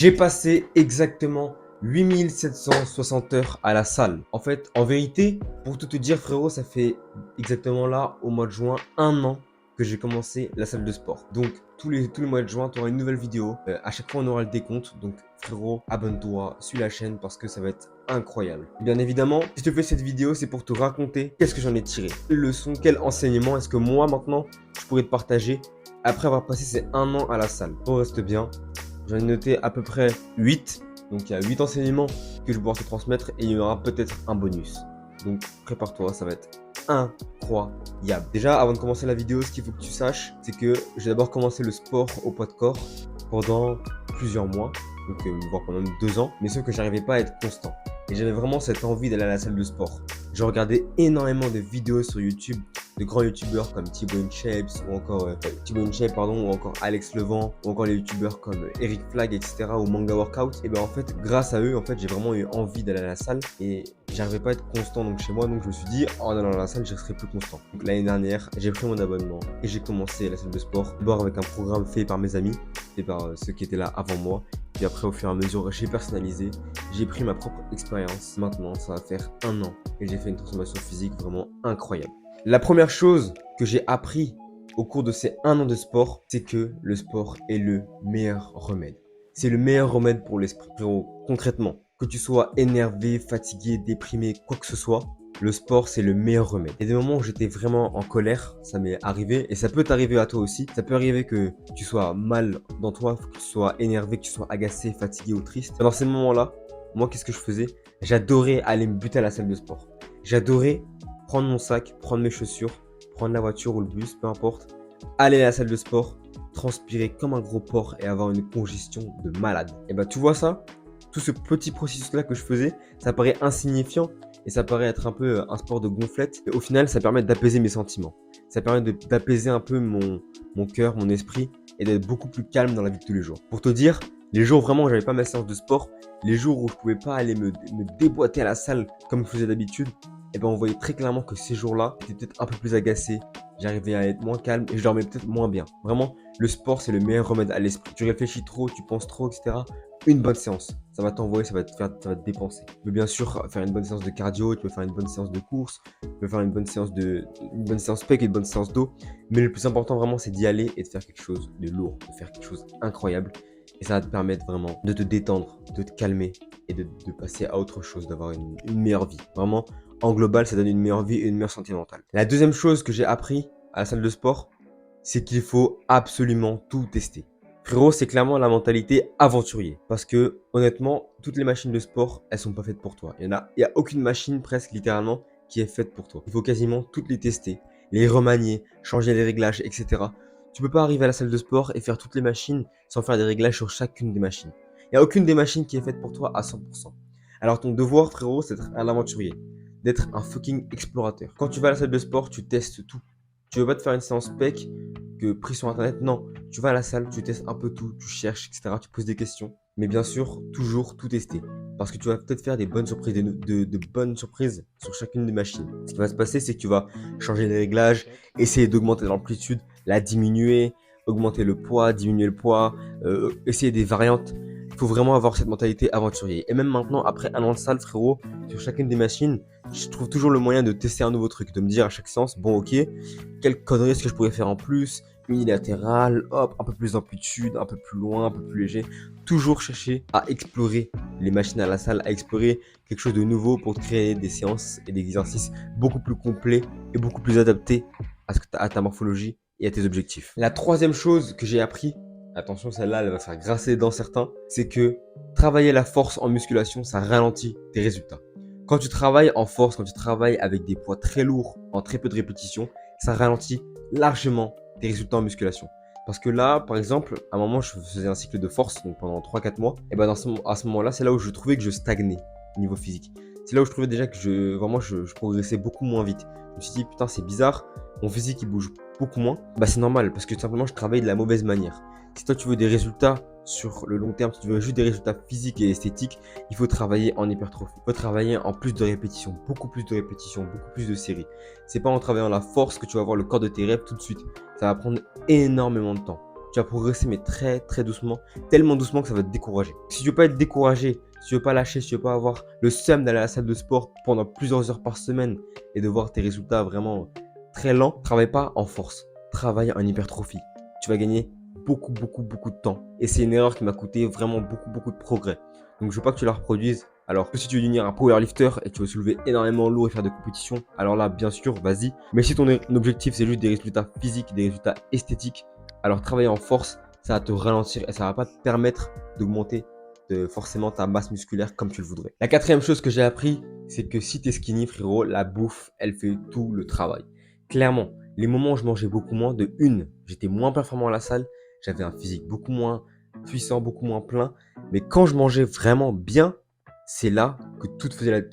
J'ai passé exactement 8760 heures à la salle. En fait, en vérité, pour tout te dire, frérot, ça fait exactement là, au mois de juin, 1 an que j'ai commencé la salle de sport. Donc, tous les mois de juin, tu auras une nouvelle vidéo. À chaque fois, on aura le décompte. Donc, frérot, abonne-toi, suis la chaîne parce que ça va être incroyable. Bien évidemment, si je te fais cette vidéo, c'est pour te raconter qu'est-ce que j'en ai tiré. Quelle leçon, quel enseignement est-ce que moi, maintenant, je pourrais te partager après avoir passé ces 1 an à la salle. On reste bien. J'en ai noté à peu près 8. Donc il y a 8 enseignements que je vais pouvoir te transmettre et il y aura peut-être un bonus. Donc prépare-toi, ça va être incroyable. Déjà, avant de commencer la vidéo, ce qu'il faut que tu saches, c'est que j'ai d'abord commencé le sport au poids de corps pendant plusieurs mois, donc voire pendant 2 ans, mais sauf que j'arrivais pas à être constant. Et j'avais vraiment cette envie d'aller à la salle de sport. Je regardais énormément de vidéos sur YouTube de grands youtubeurs comme Thibaut InShape ou encore ou encore Alex Levent ou encore les youtubeurs comme Eric Flag, etc. ou Manga Workout. Et ben en fait, grâce à eux, en fait, j'ai vraiment eu envie d'aller à la salle et j'arrivais pas à être constant donc chez moi, donc je me suis dit en allant à la salle, je serai plus constant. Donc l'année dernière, j'ai pris mon abonnement et j'ai commencé la salle de sport. D'abord avec un programme fait par mes amis, fait par ceux qui étaient là avant moi. Puis après, au fur et à mesure, j'ai personnalisé, j'ai pris ma propre expérience. Maintenant, ça va faire 1 an et j'ai fait une transformation physique vraiment incroyable. La première chose que j'ai appris au cours de ces 1 an de sport, c'est que le sport est le meilleur remède. C'est le meilleur remède pour l'esprit. Concrètement, que tu sois énervé, fatigué, déprimé, quoi que ce soit, le sport, c'est le meilleur remède. Il y a des moments où j'étais vraiment en colère, ça m'est arrivé, et ça peut t'arriver à toi aussi. Ça peut arriver que tu sois mal dans toi, que tu sois énervé, que tu sois agacé, fatigué ou triste. Dans ces moments-là, moi, qu'est-ce que je faisais? J'adorais aller me buter à la salle de sport. J'adorais prendre mon sac, prendre mes chaussures, prendre la voiture ou le bus, peu importe, aller à la salle de sport, transpirer comme un gros porc et avoir une congestion de malade. Et bah tu vois ça, tout ce petit processus-là que je faisais, ça paraît insignifiant et ça paraît être un peu un sport de gonflette. Mais au final, ça permet d'apaiser mes sentiments. Ça permet d'apaiser un peu mon cœur, mon esprit et d'être beaucoup plus calme dans la vie de tous les jours. Pour te dire, les jours vraiment où j'avais pas ma séance de sport, les jours où je pouvais pas aller me déboîter à la salle comme je faisais d'habitude, et ben on voyait très clairement que ces jours-là, j'étais peut-être un peu plus agacé, j'arrivais à être moins calme et je dormais peut-être moins bien. Vraiment, le sport, c'est le meilleur remède à l'esprit. Tu réfléchis trop, tu penses trop, etc. Une bonne séance, ça va t'envoyer, ça va te dépenser. Tu peux bien sûr faire une bonne séance de cardio, tu peux faire une bonne séance de course, tu peux faire une bonne séance pec et une bonne séance d'eau. Mais le plus important vraiment, c'est d'y aller et de faire quelque chose de lourd, de faire quelque chose d'incroyable. Et ça va te permettre vraiment de te détendre, de te calmer et de passer à autre chose, d'avoir une meilleure vie. Vraiment, en global, ça donne une meilleure vie et une meilleure santé mentale. La deuxième chose que j'ai appris à la salle de sport, c'est qu'il faut absolument tout tester. Frérot, c'est clairement la mentalité aventurier. Parce que, honnêtement, toutes les machines de sport, elles sont pas faites pour toi. Il y a aucune machine, presque littéralement, qui est faite pour toi. Il faut quasiment toutes les tester, les remanier, changer les réglages, etc. Tu peux pas arriver à la salle de sport et faire toutes les machines sans faire des réglages sur chacune des machines. Il n'y a aucune des machines qui est faite pour toi à 100%. Alors ton devoir, frérot, c'est d'être un aventurier, d'être un fucking explorateur. Quand tu vas à la salle de sport, tu testes tout. Tu veux pas te faire une séance pec que pris sur internet, non. Tu vas à la salle, tu testes un peu tout, tu cherches, etc. Tu poses des questions. Mais bien sûr, toujours tout tester. Parce que tu vas peut-être faire des bonnes surprises, de bonnes surprises sur chacune des machines. Ce qui va se passer, c'est que tu vas changer les réglages, essayer d'augmenter l'amplitude, la diminuer, augmenter le poids, diminuer le poids, essayer des variantes. Il faut vraiment avoir cette mentalité aventurier. Et même maintenant, après 1 an de salle, frérot, sur chacune des machines, je trouve toujours le moyen de tester un nouveau truc, de me dire à chaque séance, bon ok, quelle connerie est-ce que je pourrais faire en plus, unilatéral, hop, un peu plus d'amplitude, un peu plus loin, un peu plus léger. Toujours chercher à explorer les machines à la salle, à explorer quelque chose de nouveau pour te créer des séances et des exercices beaucoup plus complets et beaucoup plus adaptés à ta morphologie et à tes objectifs. La troisième chose que j'ai appris, attention celle-là elle va faire grasser dans certains, c'est que travailler la force en musculation, ça ralentit tes résultats. Quand tu travailles en force, quand tu travailles avec des poids très lourds en très peu de répétitions, ça ralentit largement tes résultats en musculation. Parce que là, par exemple, à un moment, je faisais un cycle de force donc pendant 3-4 mois. Et ben à ce moment-là, c'est là où je trouvais que je stagnais au niveau physique. C'est là où je trouvais déjà que je progressais beaucoup moins vite. Je me suis dit, putain, c'est bizarre, mon physique il bouge beaucoup moins. Bah, c'est normal parce que tout simplement, je travaille de la mauvaise manière. Si toi, tu veux des résultats sur le long terme, si tu veux juste des résultats physiques et esthétiques, il faut travailler en hypertrophie. Il faut travailler en plus de répétitions, beaucoup plus de séries. C'est pas en travaillant la force que tu vas avoir le corps de tes rêves tout de suite. Ça va prendre énormément de temps. tu vas progresser mais très très doucement, tellement doucement que ça va te décourager. Si tu veux pas être découragé, si tu veux pas lâcher, si tu veux pas avoir le seum d'aller à la salle de sport pendant plusieurs heures par semaine et de voir tes résultats vraiment très lents, travaille pas en force, travaille en hypertrophie. Tu vas gagner beaucoup de temps. Et c'est une erreur qui m'a coûté vraiment beaucoup de progrès. Donc je veux pas que tu la reproduises. Alors si tu veux devenir un powerlifter et tu veux soulever énormément lourd et faire des compétitions, alors là bien sûr vas-y. Mais si ton objectif c'est juste des résultats physiques, des résultats esthétiques, alors travailler en force, ça va te ralentir et ça va pas te permettre d'augmenter forcément ta masse musculaire comme tu le voudrais. La quatrième chose que j'ai appris, c'est que si t'es skinny frérot, la bouffe elle fait tout le travail. Clairement, les moments où je mangeais beaucoup moins, de une, j'étais moins performant à la salle, j'avais un physique beaucoup moins puissant, beaucoup moins plein. Mais quand je mangeais vraiment bien, c'est là que tout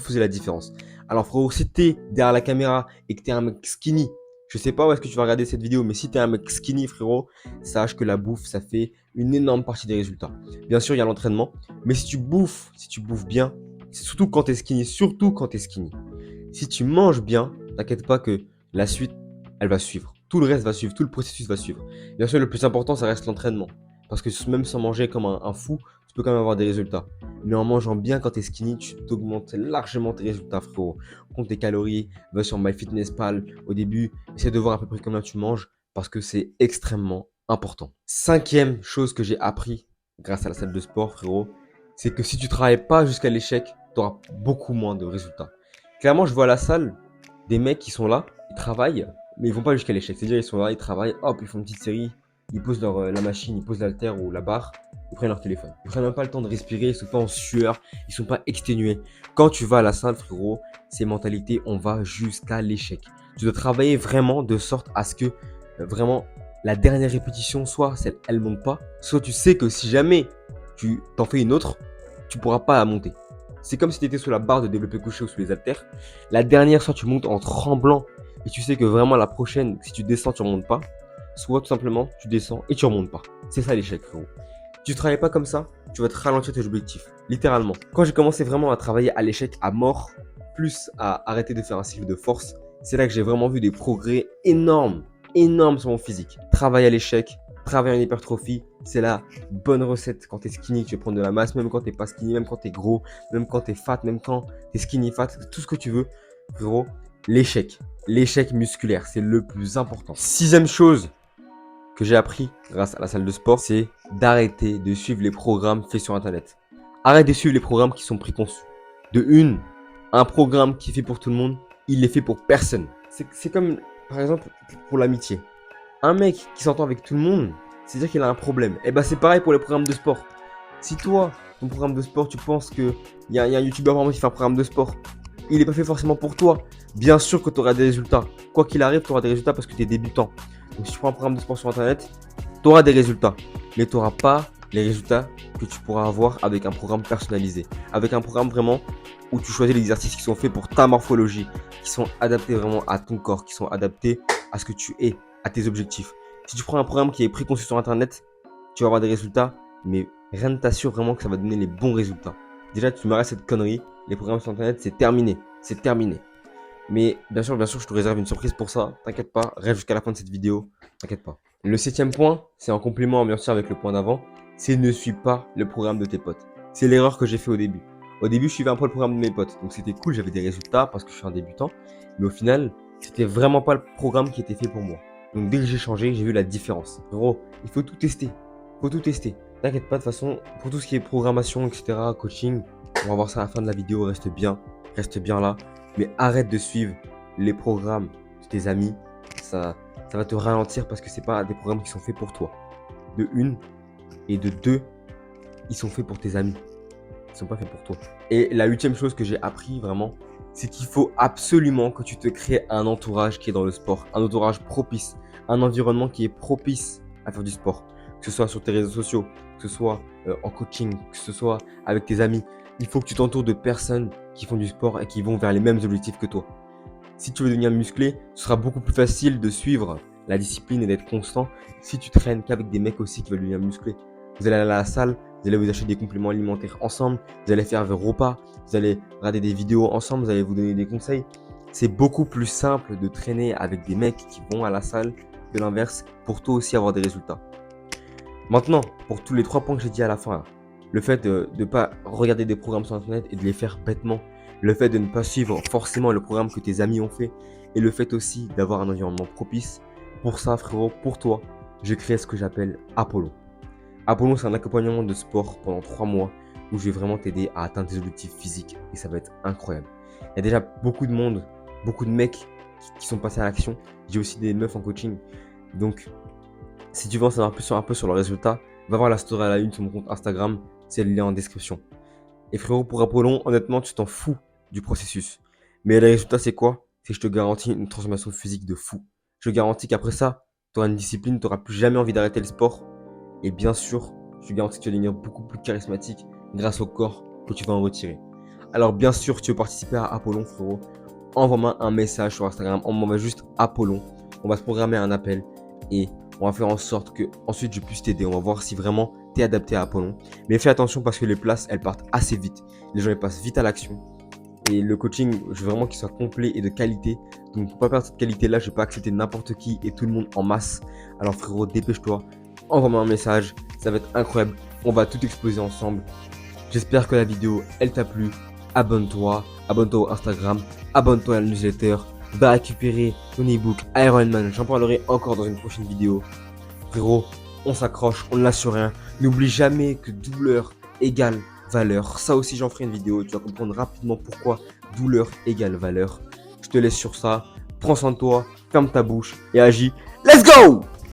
faisait la différence. Alors frérot, si t'es derrière la caméra et que t'es un mec skinny, je sais pas où est-ce que tu vas regarder cette vidéo, mais si t'es un mec skinny frérot, sache que la bouffe, ça fait une énorme partie des résultats. Bien sûr, il y a l'entraînement, mais si tu bouffes bien, c'est surtout quand t'es skinny, surtout quand t'es skinny. Si tu manges bien, t'inquiète pas que la suite, elle va suivre. Tout le reste va suivre, tout le processus va suivre. Bien sûr, le plus important, ça reste l'entraînement. Parce que même sans manger comme un fou, tu peux quand même avoir des résultats. Mais en mangeant bien quand tu es skinny, tu t'augmentes largement tes résultats, frérot. Compte tes calories, va sur MyFitnessPal au début, essaie de voir à peu près combien tu manges parce que c'est extrêmement important. Cinquième chose que j'ai appris grâce à la salle de sport, frérot, c'est que si tu travailles pas jusqu'à l'échec, tu auras beaucoup moins de résultats. Clairement, je vois à la salle des mecs qui sont là, ils travaillent, mais ils vont pas jusqu'à l'échec. C'est-à-dire, ils sont là, ils travaillent, hop, ils font une petite série, ils posent la machine, ils posent l'haltère ou la barre, ils prennent leur téléphone. Ils prennent même pas le temps de respirer, ils sont pas en sueur, ils sont pas exténués. Quand tu vas à la salle, frérot, c'est mentalité, on va jusqu'à l'échec. Tu dois travailler vraiment de sorte à ce que vraiment la dernière répétition, soit elle monte pas, soit tu sais que si jamais tu t'en fais une autre, tu pourras pas la monter. C'est comme si tu étais sous la barre de développé couché ou sous les haltères. La dernière, soit tu montes en tremblant et tu sais que vraiment la prochaine, si tu descends, tu remontes pas. Soit tout simplement, tu descends et tu remontes pas. C'est ça l'échec, frérot. Tu travailles pas comme ça, tu vas te ralentir tes objectifs. Littéralement. Quand j'ai commencé vraiment à travailler à l'échec à mort, plus à arrêter de faire un cycle de force, c'est là que j'ai vraiment vu des progrès énormes sur mon physique. Travail à l'échec, travail en hypertrophie, c'est la bonne recette. Quand t'es skinny, tu veux prendre de la masse, même quand t'es pas skinny, même quand t'es gros, même quand t'es fat, même quand t'es skinny fat, tout ce que tu veux, frérot. L'échec musculaire, c'est le plus important. Sixième chose que j'ai appris grâce à la salle de sport, c'est d'arrêter de suivre les programmes faits sur internet. Arrête de suivre les programmes qui sont préconçus. De une, un programme qui est fait pour tout le monde, il est fait pour personne. C'est comme, par exemple, pour l'amitié. Un mec qui s'entend avec tout le monde, c'est-à-dire qu'il a un problème. Et bah c'est pareil pour les programmes de sport. Si toi, ton programme de sport, tu penses qu'il y a un youtubeur vraiment qui fait un programme de sport, il n'est pas fait forcément pour toi. Bien sûr que tu auras des résultats. Quoi qu'il arrive, tu auras des résultats parce que tu es débutant. Donc si tu prends un programme de sport sur internet, tu auras des résultats. Mais tu n'auras pas les résultats que tu pourras avoir avec un programme personnalisé. Avec un programme vraiment où tu choisis les exercices qui sont faits pour ta morphologie, qui sont adaptés vraiment à ton corps, qui sont adaptés à ce que tu es, à tes objectifs. Si tu prends un programme qui est préconçu sur internet, tu vas avoir des résultats, mais rien ne t'assure vraiment que ça va donner les bons résultats. Déjà, tu m'arrêtes cette connerie. Les programmes sur internet, c'est terminé. C'est terminé. Mais bien sûr, je te réserve une surprise pour ça. T'inquiète pas, reste jusqu'à la fin de cette vidéo. T'inquiète pas. Le septième point, c'est en complément bien sûr avec le point d'avant, c'est ne suis pas le programme de tes potes. C'est l'erreur que j'ai fait au début. Au début, je suivais un peu le programme de mes potes. Donc c'était cool, j'avais des résultats parce que je suis un débutant. Mais au final, c'était vraiment pas le programme qui était fait pour moi. Donc dès que j'ai changé, j'ai vu la différence. Gros, il faut tout tester. Il faut tout tester. T'inquiète pas, de toute façon, pour tout ce qui est programmation, etc., coaching, on va voir ça à la fin de la vidéo. Reste bien là. Mais arrête de suivre les programmes de tes amis. Ça va te ralentir parce que c'est pas des programmes qui sont faits pour toi. De une, et de deux, ils sont faits pour tes amis. Ils sont pas faits pour toi. Et la huitième chose que j'ai appris vraiment, c'est qu'il faut absolument que tu te crées un entourage qui est dans le sport. Un entourage propice. Un environnement qui est propice à faire du sport. Que ce soit sur tes réseaux sociaux, que ce soit en coaching, que ce soit avec tes amis. Il faut que tu t'entoures de personnes qui font du sport et qui vont vers les mêmes objectifs que toi. Si tu veux devenir musclé, ce sera beaucoup plus facile de suivre la discipline et d'être constant si tu traînes qu'avec des mecs aussi qui veulent devenir musclés. Vous allez aller à la salle, vous allez vous acheter des compléments alimentaires ensemble, vous allez faire vos repas, vous allez regarder des vidéos ensemble, vous allez vous donner des conseils. C'est beaucoup plus simple de traîner avec des mecs qui vont à la salle que l'inverse pour toi aussi avoir des résultats. Maintenant, pour tous les 3 points que j'ai dit à la fin, là, le fait de ne pas regarder des programmes sur internet et de les faire bêtement, le fait de ne pas suivre forcément le programme que tes amis ont fait, et le fait aussi d'avoir un environnement propice, pour ça frérot, pour toi, j'ai créé ce que j'appelle Apollon. Apollon, c'est un accompagnement de sport pendant 3 mois où je vais vraiment t'aider à atteindre tes objectifs physiques et ça va être incroyable. Il y a déjà beaucoup de monde, beaucoup de mecs qui sont passés à l'action. J'ai aussi des meufs en coaching. Donc, si tu veux en savoir plus un peu sur le résultat, va voir la story à la une sur mon compte Instagram, c'est le lien en description. Et frérot, pour Apollon, honnêtement, tu t'en fous du processus. Mais le résultat, c'est quoi? C'est que je te garantis une transformation physique de fou. Je te garantis qu'après ça, tu auras une discipline, tu n'auras plus jamais envie d'arrêter le sport. Et bien sûr, je te garantis que tu vas devenir beaucoup plus charismatique grâce au corps que tu vas en retirer. Alors bien sûr, si tu veux participer à Apollon, frérot, envoie-moi un message sur Instagram, envoie-moi juste Apollon. On va se programmer un appel et on va faire en sorte que ensuite je puisse t'aider. On va voir si vraiment tu es adapté à Apollon. Mais fais attention parce que les places, elles partent assez vite. Les gens, ils passent vite à l'action. Et le coaching, je veux vraiment qu'il soit complet et de qualité. Donc pour pas perdre cette qualité-là, je vais pas accepter n'importe qui et tout le monde en masse. Alors frérot, dépêche-toi, envoie-moi un message, ça va être incroyable. On va tout exploser ensemble. J'espère que la vidéo, elle t'a plu. Abonne-toi au Instagram, abonne-toi à la newsletter. Va récupérer ton ebook Iron Man. J'en parlerai encore dans une prochaine vidéo. Frérot, on s'accroche, on ne lâche rien. N'oublie jamais que douleur égale valeur. Ça aussi, j'en ferai une vidéo. Tu vas comprendre rapidement pourquoi douleur égale valeur. Je te laisse sur ça. Prends soin de toi, ferme ta bouche et agis. Let's go!